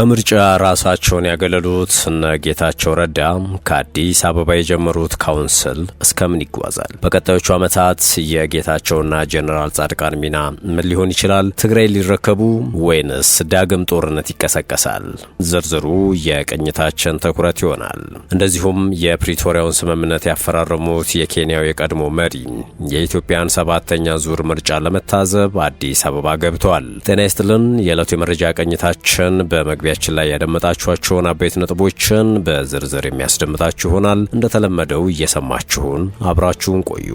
ከምርጫ ራሳቸውን ያገለሉት እነ ጌታቸው ረዳ ከአዲስ አበባ የጀመሩት ካውንስል እስከምን ይጓዛል? በቀጣዮቹ ዓመታት የጌታቸውና ጀነራል ጻድቃን ሚና ምን ሊሆን ይችላል? ትግራይ ሊረከቡ ወይንስ ዳግም ጦርነት ይቀሰቀሳል? ዝርዝሩ የቅኝታችን ትኩረት ይሆናል። እንደዚሁም የፕሪቶሪያውን ስምምነት ያፈራረሙት የኬንያው የቀድሞ መሪ የኢትዮጵያን 7ኛ ዙር ምርጫ ለመታዘብ አዲስ አበባ ገብተዋል። ጤና ይስጥልን። የዕለቱ የመረጃ ቅኝታችን በመግቢያችን ላይ ያደመጣችኋቸውን አበይት ነጥቦችን በዝርዝር የሚያስደምጣችሁ ይሆናል። እንደተለመደው እየሰማችሁን አብራችሁን ቆዩ።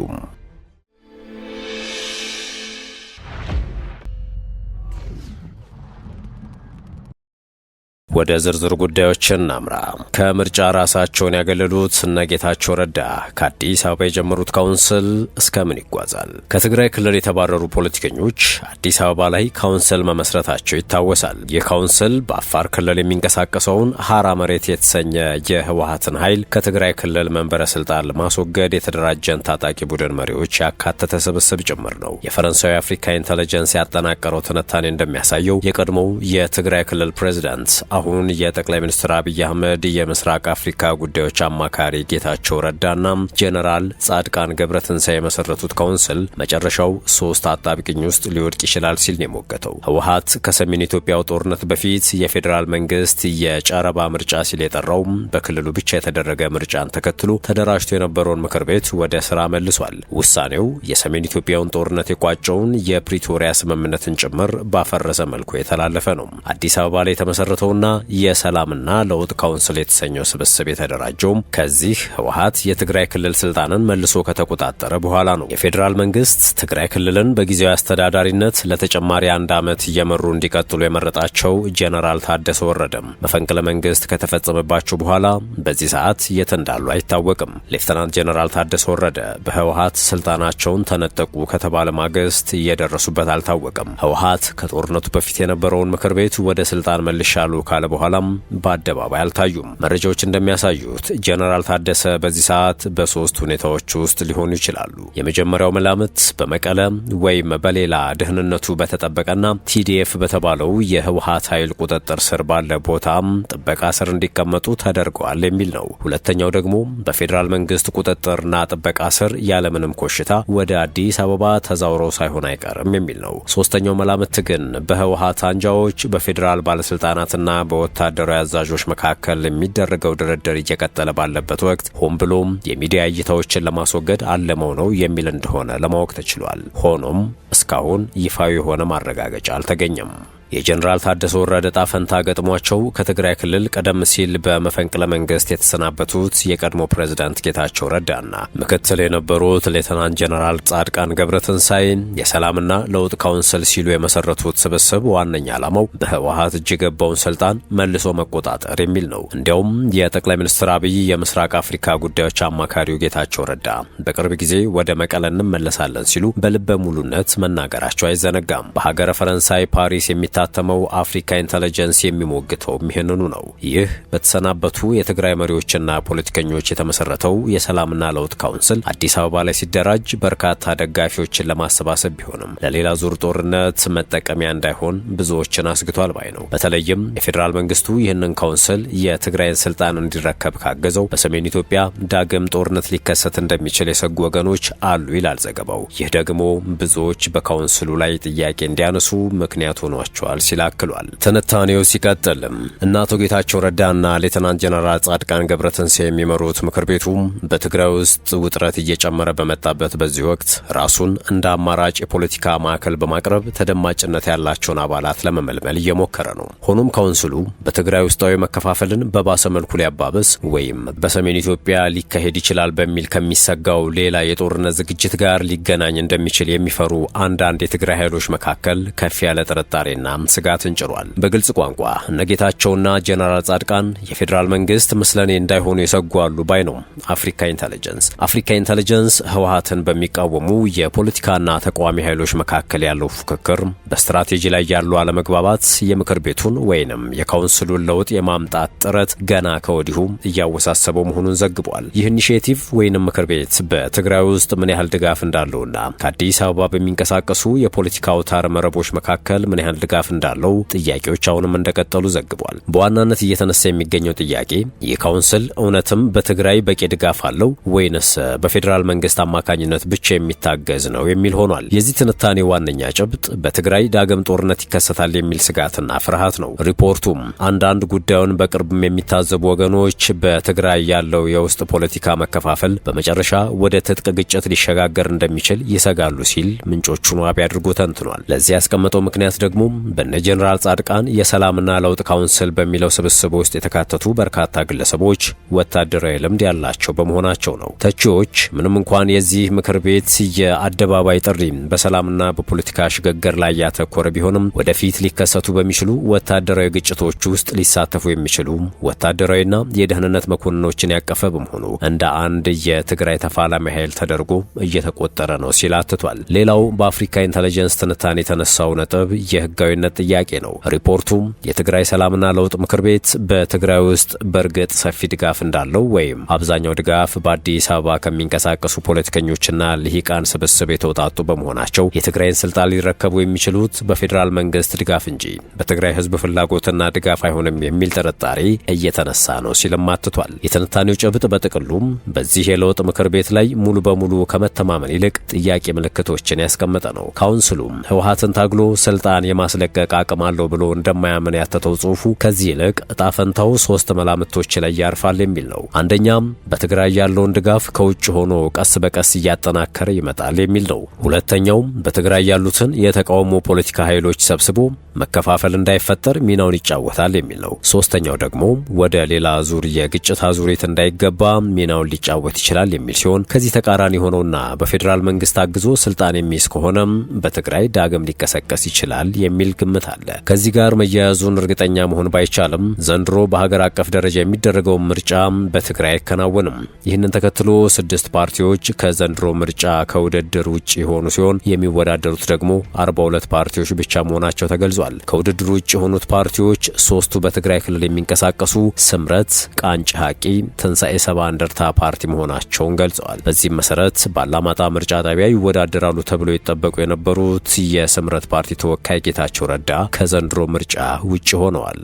ወደ ዝርዝር ጉዳዮች እናምራ። ከምርጫ ራሳቸውን ያገለሉት እነ ጌታቸው ረዳ ከአዲስ አበባ የጀመሩት ካውንስል እስከምን ይጓዛል? ከትግራይ ክልል የተባረሩ ፖለቲከኞች አዲስ አበባ ላይ ካውንስል መመስረታቸው ይታወሳል። ይህ ካውንስል በአፋር ክልል የሚንቀሳቀሰውን ሀራ መሬት የተሰኘ የህወሓትን ኃይል ከትግራይ ክልል መንበረ ስልጣን ለማስወገድ የተደራጀን ታጣቂ ቡድን መሪዎች ያካተተ ስብስብ ጭምር ነው። የፈረንሳዊ አፍሪካ ኢንተለጀንስ ያጠናቀረው ትንታኔ እንደሚያሳየው የቀድሞው የትግራይ ክልል ፕሬዝዳንት አሁን የጠቅላይ ሚኒስትር አብይ አህመድ የምስራቅ አፍሪካ ጉዳዮች አማካሪ ጌታቸው ረዳና ጀነራል ጻድቃን ገብረትንሳኤ የመሰረቱት ካውንስል መጨረሻው 3 አጣብቂኝ ውስጥ ሊወድቅ ይችላል ሲል ነው የሞገተው። ህወሓት ከሰሜን ኢትዮጵያው ጦርነት በፊት የፌዴራል መንግስት የጨረባ ምርጫ ሲል የጠራው በክልሉ ብቻ የተደረገ ምርጫን ተከትሎ ተደራጅቶ የነበረውን ምክር ቤት ወደ ስራ መልሷል። ውሳኔው የሰሜን ኢትዮጵያውን ጦርነት የቋጨውን የፕሪቶሪያ ስምምነትን ጭምር ባፈረሰ መልኩ የተላለፈ ነው። አዲስ አበባ ላይ የተመሰረተውና የሰላምና ለውጥ ካውንስል የተሰኘው ስብስብ የተደራጀውም ከዚህ ህወሓት የትግራይ ክልል ስልጣንን መልሶ ከተቆጣጠረ በኋላ ነው። የፌዴራል መንግስት ትግራይ ክልልን በጊዜያዊ አስተዳዳሪነት ለተጨማሪ 1 ዓመት እየመሩ እንዲቀጥሉ የመረጣቸው ጀነራል ታደሰ ወረደም መፈንቅለ መንግስት ከተፈጸመባቸው በኋላ በዚህ ሰዓት የት እንዳሉ አይታወቅም። ሌፍተናንት ጀነራል ታደሰ ወረደ በህወሓት ስልጣናቸውን ተነጠቁ ከተባለ ማግስት እየደረሱበት አልታወቅም። ህወሓት ከጦርነቱ በፊት የነበረውን ምክር ቤት ወደ ስልጣን መልሻሉ ካለ በኋላም በአደባባይ አልታዩም። መረጃዎች እንደሚያሳዩት ጀነራል ታደሰ በዚህ ሰዓት በ3 ሁኔታዎች ውስጥ ሊሆኑ ይችላሉ። የመጀመሪያው መላምት በመቀለ ወይም በሌላ ደህንነቱ በተጠበቀና ቲዲኤፍ በተባለው የህወሓት ኃይል ቁጥጥር ስር ባለ ቦታም ጥበቃ ስር እንዲቀመጡ ተደርገዋል የሚል ነው። ሁለተኛው ደግሞ በፌዴራል መንግስት ቁጥጥርና ጥበቃ ስር ያለምንም ኮሽታ ወደ አዲስ አበባ ተዛውረው ሳይሆን አይቀርም የሚል ነው። ሶስተኛው መላምት ግን በህወሓት አንጃዎች በፌዴራል ባለስልጣናትና በወታደራዊ አዛዦች መካከል የሚደረገው ድርድር እየቀጠለ ባለበት ወቅት ሆን ብሎም የሚዲያ እይታዎችን ለማስወገድ አለመው ነው የሚል እንደሆነ ለማወቅ ተችሏል። ሆኖም እስካሁን ይፋዊ የሆነ ማረጋገጫ አልተገኘም። የጀነራል ታደሰ ወረደ ጣፈንታ ገጥሟቸው ከትግራይ ክልል ቀደም ሲል በመፈንቅለ መንግስት የተሰናበቱት የቀድሞ ፕሬዝዳንት ጌታቸው ረዳና ምክትል የነበሩት ሌተናንት ጀነራል ጻድቃን ገብረትንሳኤ የሰላምና ለውጥ ካውንስል ሲሉ የመሰረቱት ስብስብ ዋነኛ ዓላማው በህወሓት እጅ የገባውን ስልጣን መልሶ መቆጣጠር የሚል ነው። እንዲያውም የጠቅላይ ሚኒስትር አብይ የምስራቅ አፍሪካ ጉዳዮች አማካሪው ጌታቸው ረዳ በቅርብ ጊዜ ወደ መቀለ እንመለሳለን ሲሉ በልበ ሙሉነት መናገራቸው አይዘነጋም። በሀገረ ፈረንሳይ ፓሪስ ታተመው አፍሪካ ኢንተለጀንስ የሚሞግተው ይህንኑ ነው። ይህ በተሰናበቱ የትግራይ መሪዎችና ፖለቲከኞች የተመሰረተው የሰላምና ለውጥ ካውንስል አዲስ አበባ ላይ ሲደራጅ በርካታ ደጋፊዎችን ለማሰባሰብ ቢሆንም ለሌላ ዙር ጦርነት መጠቀሚያ እንዳይሆን ብዙዎችን አስግቷል ባይ ነው። በተለይም የፌዴራል መንግስቱ ይህንን ካውንስል የትግራይን ስልጣን እንዲረከብ ካገዘው በሰሜን ኢትዮጵያ ዳግም ጦርነት ሊከሰት እንደሚችል የሰጉ ወገኖች አሉ ይላል ዘገባው። ይህ ደግሞ ብዙዎች በካውንስሉ ላይ ጥያቄ እንዲያነሱ ምክንያት ሆኗቸው ሲል አክሏል። ትንታኔው ሲቀጥልም እነ አቶ ጌታቸው ረዳና ሌተናንት ጀነራል ጻድቃን ገብረትንሳኤ የሚመሩት ምክር ቤቱ በትግራይ ውስጥ ውጥረት እየጨመረ በመጣበት በዚህ ወቅት ራሱን እንደ አማራጭ የፖለቲካ ማዕከል በማቅረብ ተደማጭነት ያላቸውን አባላት ለመመልመል እየሞከረ ነው። ሆኖም ካውንስሉ በትግራይ ውስጣዊ መከፋፈልን በባሰ መልኩ ሊያባብስ ወይም በሰሜን ኢትዮጵያ ሊካሄድ ይችላል በሚል ከሚሰጋው ሌላ የጦርነት ዝግጅት ጋር ሊገናኝ እንደሚችል የሚፈሩ አንዳንድ የትግራይ ኃይሎች መካከል ከፍ ያለ ጥርጣሬና ስጋትን ጭሯል። በግልጽ ቋንቋ እነጌታቸውና ጀነራል ጻድቃን የፌዴራል መንግስት ምስለኔ እንዳይሆኑ የሰጓሉ ባይ ነው አፍሪካ ኢንተለጀንስ ህወሓትን በሚቃወሙ የፖለቲካና ተቃዋሚ ኃይሎች መካከል ያለው ፉክክር፣ በስትራቴጂ ላይ ያሉ አለመግባባት የምክር ቤቱን ወይንም የካውንስሉን ለውጥ የማምጣት ጥረት ገና ከወዲሁ እያወሳሰበው መሆኑን ዘግቧል። ይህ ኢኒሼቲቭ ወይንም ምክር ቤት በትግራይ ውስጥ ምን ያህል ድጋፍ እንዳለውና ከአዲስ አበባ በሚንቀሳቀሱ የፖለቲካ አውታር መረቦች መካከል ምን ያህል ድጋፍ ድጋፍ እንዳለው ጥያቄዎች አሁንም እንደቀጠሉ ዘግቧል። በዋናነት እየተነሳ የሚገኘው ጥያቄ ይህ ካውንስል እውነትም በትግራይ በቂ ድጋፍ አለው ወይንስ በፌዴራል መንግስት አማካኝነት ብቻ የሚታገዝ ነው የሚል ሆኗል። የዚህ ትንታኔ ዋነኛ ጭብጥ በትግራይ ዳግም ጦርነት ይከሰታል የሚል ስጋትና ፍርሃት ነው። ሪፖርቱም አንዳንድ ጉዳዩን በቅርብም የሚታዘቡ ወገኖች በትግራይ ያለው የውስጥ ፖለቲካ መከፋፈል በመጨረሻ ወደ ትጥቅ ግጭት ሊሸጋገር እንደሚችል ይሰጋሉ ሲል ምንጮቹን ዋቢ አድርጎ ተንትኗል። ለዚህ ያስቀመጠው ምክንያት ደግሞ በነ ጄኔራል ጻድቃን የሰላምና ለውጥ ካውንስል በሚለው ስብስብ ውስጥ የተካተቱ በርካታ ግለሰቦች ወታደራዊ ልምድ ያላቸው በመሆናቸው ነው። ተቺዎች ምንም እንኳን የዚህ ምክር ቤት የአደባባይ ጥሪ በሰላምና በፖለቲካ ሽግግር ላይ ያተኮረ ቢሆንም ወደፊት ሊከሰቱ በሚችሉ ወታደራዊ ግጭቶች ውስጥ ሊሳተፉ የሚችሉ ወታደራዊና የደህንነት መኮንኖችን ያቀፈ በመሆኑ እንደ አንድ የትግራይ ተፋላሚ ኃይል ተደርጎ እየተቆጠረ ነው ሲል አትቷል። ሌላው በአፍሪካ ኢንተለጀንስ ትንታኔ የተነሳው ነጥብ የህጋዊነት ጥያቄ ነው። ሪፖርቱም የትግራይ ሰላምና ለውጥ ምክር ቤት በትግራይ ውስጥ በእርግጥ ሰፊ ድጋፍ እንዳለው ወይም አብዛኛው ድጋፍ በአዲስ አበባ ከሚንቀሳቀሱ ፖለቲከኞችና ልሂቃን ስብስብ የተውጣጡ በመሆናቸው የትግራይን ስልጣን ሊረከቡ የሚችሉት በፌዴራል መንግስት ድጋፍ እንጂ በትግራይ ህዝብ ፍላጎትና ድጋፍ አይሆንም የሚል ጥርጣሬ እየተነሳ ነው ሲልም አትቷል። የትንታኔው ጭብጥ በጥቅሉም በዚህ የለውጥ ምክር ቤት ላይ ሙሉ በሙሉ ከመተማመን ይልቅ ጥያቄ ምልክቶችን ያስቀመጠ ነው። ካውንስሉም ህወሓትን ታግሎ ስልጣን የማስለቀቅ አቅም አለው ብሎ እንደማያምን ያተተው ጽሑፉ ከዚህ ይልቅ እጣ ፈንታው ሶስት መላምቶች ላይ ያርፋል የሚል ነው። አንደኛም በትግራይ ያለውን ድጋፍ ከውጭ ሆኖ ቀስ በቀስ እያጠናከረ ይመጣል የሚል ነው። ሁለተኛውም በትግራይ ያሉትን የተቃውሞ ፖለቲካ ኃይሎች ሰብስቦ መከፋፈል እንዳይፈጠር ሚናውን ይጫወታል የሚል ነው። ሶስተኛው ደግሞ ወደ ሌላ ዙር የግጭት አዙሪት እንዳይገባ ሚናውን ሊጫወት ይችላል የሚል ሲሆን ከዚህ ተቃራኒ ሆኖና በፌዴራል መንግስት አግዞ ስልጣን የሚይዝ ከሆነም በትግራይ ዳግም ሊቀሰቀስ ይችላል የሚል ግምት አለ። ከዚህ ጋር መያያዙን እርግጠኛ መሆን ባይቻልም ዘንድሮ በሀገር አቀፍ ደረጃ የሚደረገው ምርጫ በትግራይ አይከናወንም። ይህንን ተከትሎ 6 ፓርቲዎች ከዘንድሮ ምርጫ ከውድድር ውጭ የሆኑ ሲሆን የሚወዳደሩት ደግሞ 42 ፓርቲዎች ብቻ መሆናቸው ተገልጿል። ከውድድር ውጭ የሆኑት ፓርቲዎች 3ቱ በትግራይ ክልል የሚንቀሳቀሱ ስምረት፣ ቃንጭ ሀቂ፣ ትንሳኤ ሰባ እንደርታ ፓርቲ መሆናቸውን ገልጸዋል። በዚህም መሰረት ባላማጣ ምርጫ ጣቢያ ይወዳደራሉ ተብሎ ይጠበቁ የነበሩት የስምረት ፓርቲ ተወካይ ጌታቸው ረዳ ከዘንድሮ ምርጫ ውጭ ሆነዋል።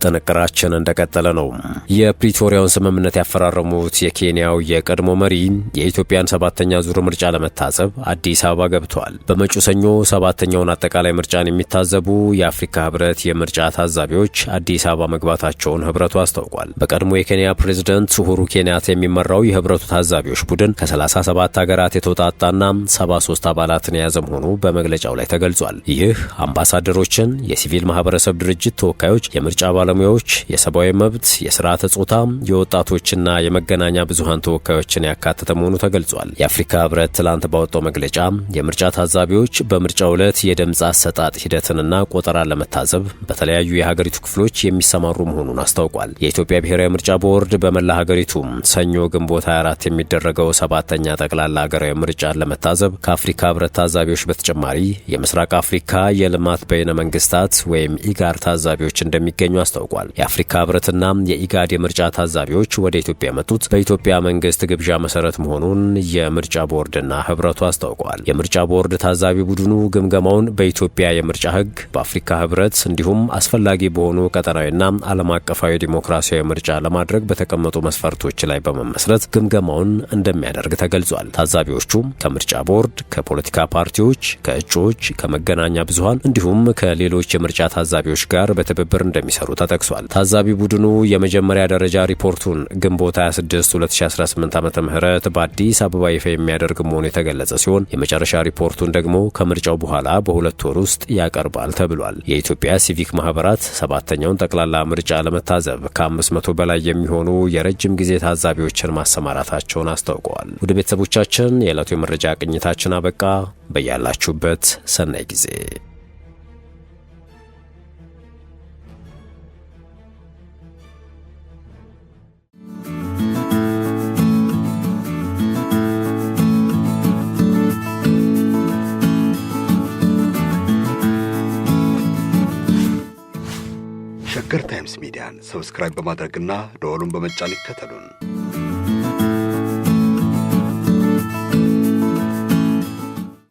ጥንቅራችን እንደቀጠለ ነው። የፕሪቶሪያውን ስምምነት ያፈራረሙት የኬንያው የቀድሞ መሪ የኢትዮጵያን 7ኛ ዙር ምርጫ ለመታዘብ አዲስ አበባ ገብተዋል። በመጪው ሰኞ 7ኛውን አጠቃላይ ምርጫን የሚታዘቡ የአፍሪካ ህብረት የምርጫ ታዛቢዎች አዲስ አበባ መግባታቸውን ህብረቱ አስታውቋል። በቀድሞ የኬንያ ፕሬዝዳንት ኡሁሩ ኬንያታ የሚመራው የህብረቱ ታዛቢዎች ቡድን ከ37 ሀገራት የተውጣጣና 73 አባላትን የያዘ መሆኑ በመግለጫው ላይ ተገልጿል። ይህ አምባሳደሮችን፣ የሲቪል ማህበረሰብ ድርጅት ተወካዮች፣ የምርጫ ባለሙያዎች፣ የሰብአዊ መብት፣ የስርዓተ ጾታ፣ የወጣቶችና የመገናኛ ብዙሃን ተወካዮችን ያካተተ መሆኑ ተገልጿል። የአፍሪካ ህብረት ትላንት ባወጣው መግለጫ የምርጫ ታዛቢዎች በምርጫው ዕለት የድምፅ አሰጣጥ ሂደትንና ቆጠራን ለመታዘብ በተለያዩ የሀገሪቱ ክፍሎች የሚሰማሩ መሆኑን አስታውቋል። የኢትዮጵያ ብሔራዊ ምርጫ ቦርድ በመላ ሀገሪቱ ሰኞ ግንቦት 24 የሚደረገው 7ኛ ጠቅላላ ሀገራዊ ምርጫን ለመታዘብ ከአፍሪካ ህብረት ታዛቢዎች በተጨማሪ የምስራቅ አፍሪካ የልማት በይነ መንግስታት ወይም ኢጋድ ታዛቢዎች እንደሚገኙ አስታውቋል። የአፍሪካ ህብረትና የኢጋድ የምርጫ ታዛቢዎች ወደ ኢትዮጵያ የመጡት በኢትዮጵያ መንግስት ግብዣ መሰረት መሆኑን የምርጫ ቦርድና ህብረቱ አስታውቀዋል። የምርጫ ቦርድ ታዛቢ ቡድኑ ግምገማውን በኢትዮጵያ የምርጫ ህግ፣ በአፍሪካ ህብረት እንዲሁም አስፈላጊ በሆኑ ቀጠናዊና ዓለም አቀፋዊ ዲሞክራሲያዊ ምርጫ ለማድረግ በተቀመጡ መስፈርቶች ላይ በመመስረት ግምገማውን እንደሚያደርግ ተገልጿል። ታዛቢዎቹ ከምርጫ ቦርድ፣ ከፖለቲካ ፓርቲዎች፣ ከእጩዎች፣ ከመገናኛ ብዙሃን እንዲሁም ከሌሎች የምርጫ ታዛቢዎች ጋር በትብብር እንደሚሰሩ ተጠቅሷል። ታዛቢ ቡድኑ የመጀመሪያ ደረጃ ሪፖርቱን ግንቦት 26 2018 ዓ.ም በአዲስ አበባ ይፋ የሚያደርግ መሆኑ የተገለጸ ሲሆን የመጨረሻ ሪፖርቱን ደግሞ ከምርጫው በኋላ በ2 ወር ውስጥ ያቀርባል ተብሏል። የኢትዮጵያ ሲቪክ ማህበራት 7ኛውን ጠቅላላ ምርጫ ለመታዘብ ከ500 በላይ የሚሆኑ የረጅም ጊዜ ታዛቢዎችን ማሰማራታቸውን አስታውቀዋል። ወደ ቤተሰቦቻችን የዕለቱ የመረጃ ቅኝታችን አበቃ። በያላችሁበት ሰናይ ጊዜ ሸገር ታይምስ ሚዲያን ሰብስክራይብ በማድረግና ደወሉን በመጫን ይከተሉን።